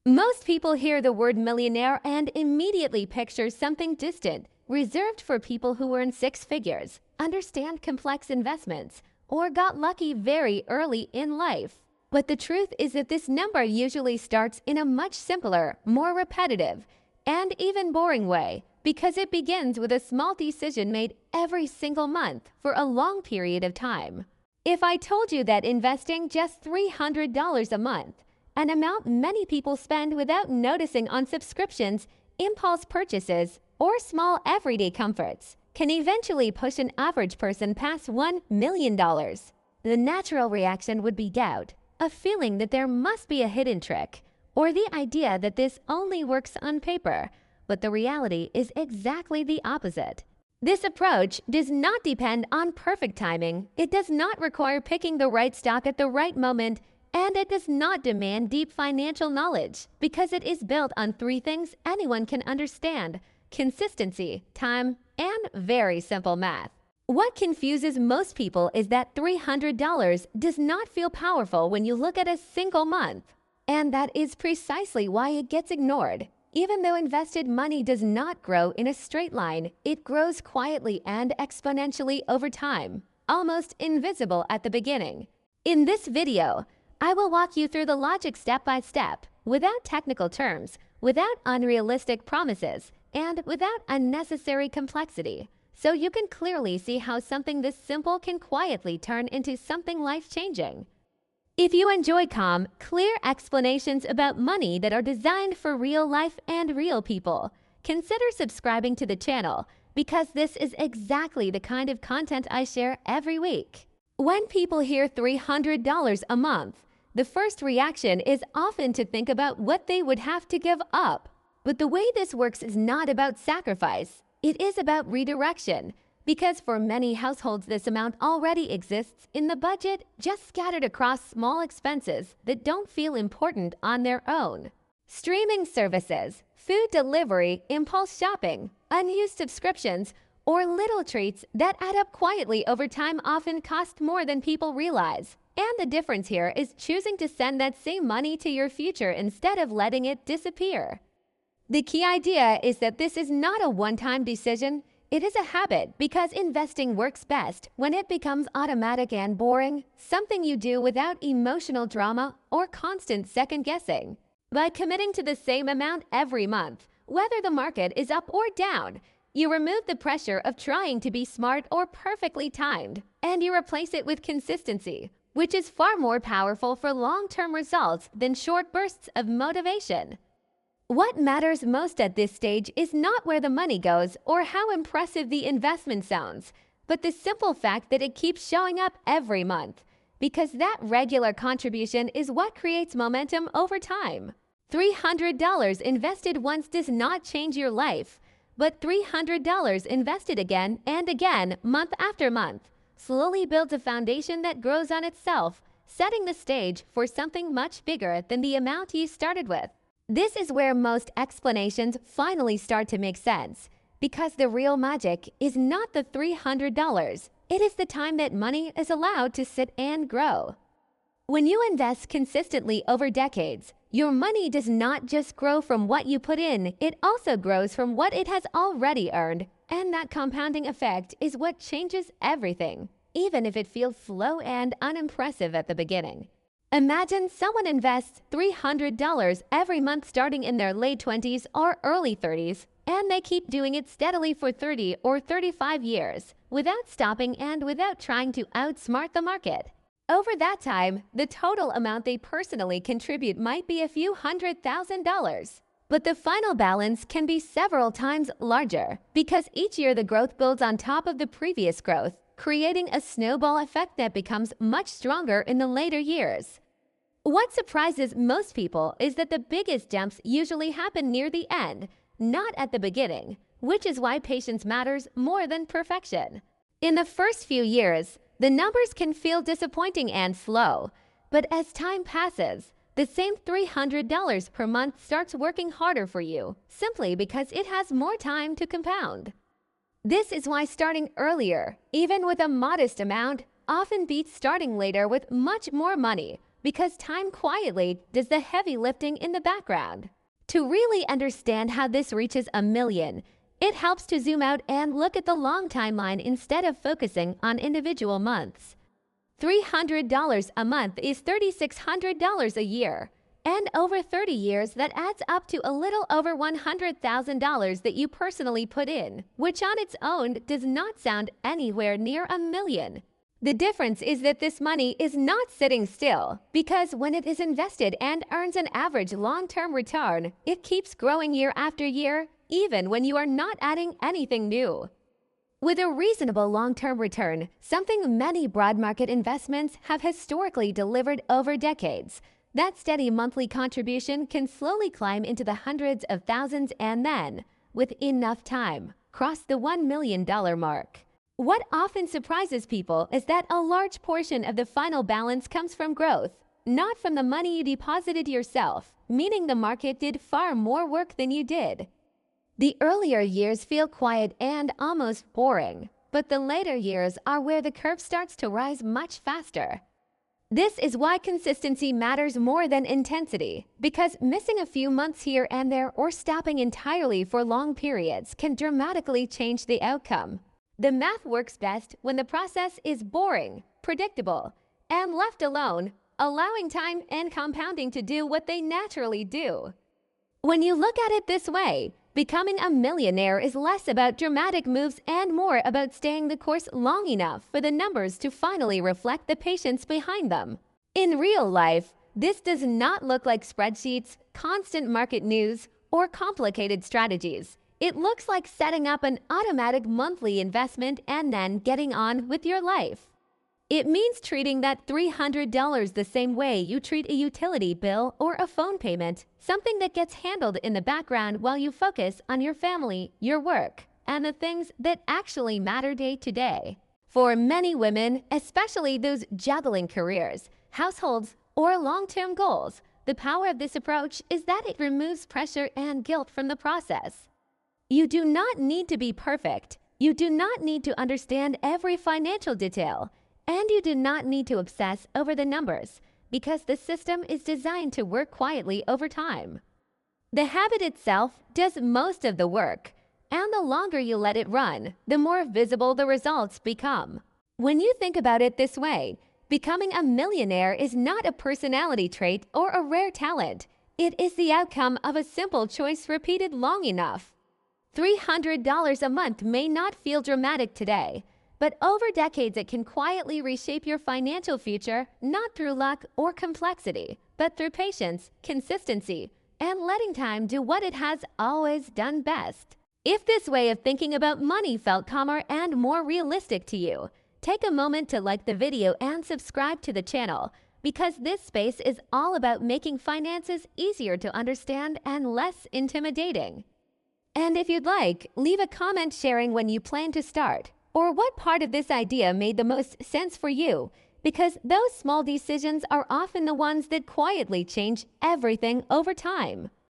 Most people hear the word millionaire and immediately picture something distant, reserved for people who earn six figures, understand complex investments, or got lucky very early in life. But the truth is that this number usually starts in a much simpler, more repetitive, and even boring way, because it begins with a small decision made every single month for a long period of time. If I told you that investing just $300 a month, an amount many people spend without noticing on subscriptions, impulse purchases, or small everyday comforts, can eventually push an average person past $1 million, the natural reaction would be doubt, a feeling that there must be a hidden trick, or the idea that this only works on paper, but the reality is exactly the opposite. This approach does not depend on perfect timing, it does not require picking the right stock at the right moment, and it does not demand deep financial knowledge, because it is built on three things anyone can understand: consistency, time, and very simple math. What confuses most people is that $300 does not feel powerful when you look at a single month. And that is precisely why it gets ignored. Even though invested money does not grow in a straight line, it grows quietly and exponentially over time, almost invisible at the beginning. In this video, I will walk you through the logic step by step, without technical terms, without unrealistic promises, and without unnecessary complexity, so you can clearly see how something this simple can quietly turn into something life-changing. If you enjoy calm, clear explanations about money that are designed for real life and real people, consider subscribing to the channel, because this is exactly the kind of content I share every week. When people hear $300 a month, the first reaction is often to think about what they would have to give up. But the way this works is not about sacrifice, it is about redirection. Because for many households, this amount already exists in the budget, just scattered across small expenses that don't feel important on their own. Streaming services, food delivery, impulse shopping, unused subscriptions, or little treats that add up quietly over time often cost more than people realize. And the difference here is choosing to send that same money to your future instead of letting it disappear. The key idea is that this is not a one-time decision. It is a habit, because investing works best when it becomes automatic and boring, something you do without emotional drama or constant second-guessing. By committing to the same amount every month, whether the market is up or down, you remove the pressure of trying to be smart or perfectly timed, and you replace it with consistency, which is far more powerful for long-term results than short bursts of motivation. What matters most at this stage is not where the money goes or how impressive the investment sounds, but the simple fact that it keeps showing up every month, because that regular contribution is what creates momentum over time. $300 invested once does not change your life, but $300 invested again and again, month after month, slowly builds a foundation that grows on itself, setting the stage for something much bigger than the amount you started with. This is where most explanations finally start to make sense, because the real magic is not the $300, it is the time that money is allowed to sit and grow. When you invest consistently over decades, your money does not just grow from what you put in, it also grows from what it has already earned. And that compounding effect is what changes everything, even if it feels slow and unimpressive at the beginning. Imagine someone invests $300 every month starting in their late 20s or early 30s, and they keep doing it steadily for 30 or 35 years, without stopping and without trying to outsmart the market. Over that time, the total amount they personally contribute might be a few $100,000. But the final balance can be several times larger, because each year the growth builds on top of the previous growth, creating a snowball effect that becomes much stronger in the later years. What surprises most people is that the biggest jumps usually happen near the end, not at the beginning, which is why patience matters more than perfection. In the first few years, the numbers can feel disappointing and slow, but as time passes, the same $300 per month starts working harder for you, simply because it has more time to compound. This is why starting earlier, even with a modest amount, often beats starting later with much more money, because time quietly does the heavy lifting in the background. To really understand how this reaches a million, it helps to zoom out and look at the long timeline instead of focusing on individual months. $300 a month is $3,600 a year. And over 30 years, that adds up to a little over $100,000 that you personally put in, which on its own does not sound anywhere near a million. The difference is that this money is not sitting still, because when it is invested and earns an average long-term return, it keeps growing year after year, even when you are not adding anything new. With a reasonable long-term return, something many broad market investments have historically delivered over decades, that steady monthly contribution can slowly climb into the hundreds of thousands and then, with enough time, cross the $1 million mark. What often surprises people is that a large portion of the final balance comes from growth, not from the money you deposited yourself, meaning the market did far more work than you did. The earlier years feel quiet and almost boring, but the later years are where the curve starts to rise much faster. This is why consistency matters more than intensity, because missing a few months here and there or stopping entirely for long periods can dramatically change the outcome. The math works best when the process is boring, predictable, and left alone, allowing time and compounding to do what they naturally do. When you look at it this way, becoming a millionaire is less about dramatic moves and more about staying the course long enough for the numbers to finally reflect the patience behind them. In real life, this does not look like spreadsheets, constant market news, or complicated strategies. It looks like setting up an automatic monthly investment and then getting on with your life. It means treating that $300 the same way you treat a utility bill or a phone payment, something that gets handled in the background while you focus on your family, your work, and the things that actually matter day to day. For many women, especially those juggling careers, households, or long-term goals, the power of this approach is that it removes pressure and guilt from the process. You do not need to be perfect. You do not need to understand every financial detail. And you do not need to obsess over the numbers, because the system is designed to work quietly over time. The habit itself does most of the work, and the longer you let it run, the more visible the results become. When you think about it this way, becoming a millionaire is not a personality trait or a rare talent. It is the outcome of a simple choice repeated long enough. $300 a month may not feel dramatic today, but over decades it can quietly reshape your financial future, not through luck or complexity, but through patience, consistency, and letting time do what it has always done best. If this way of thinking about money felt calmer and more realistic to you, take a moment to like the video and subscribe to the channel, because this space is all about making finances easier to understand and less intimidating. And if you'd like, leave a comment sharing when you plan to start, or what part of this idea made the most sense for you, because those small decisions are often the ones that quietly change everything over time.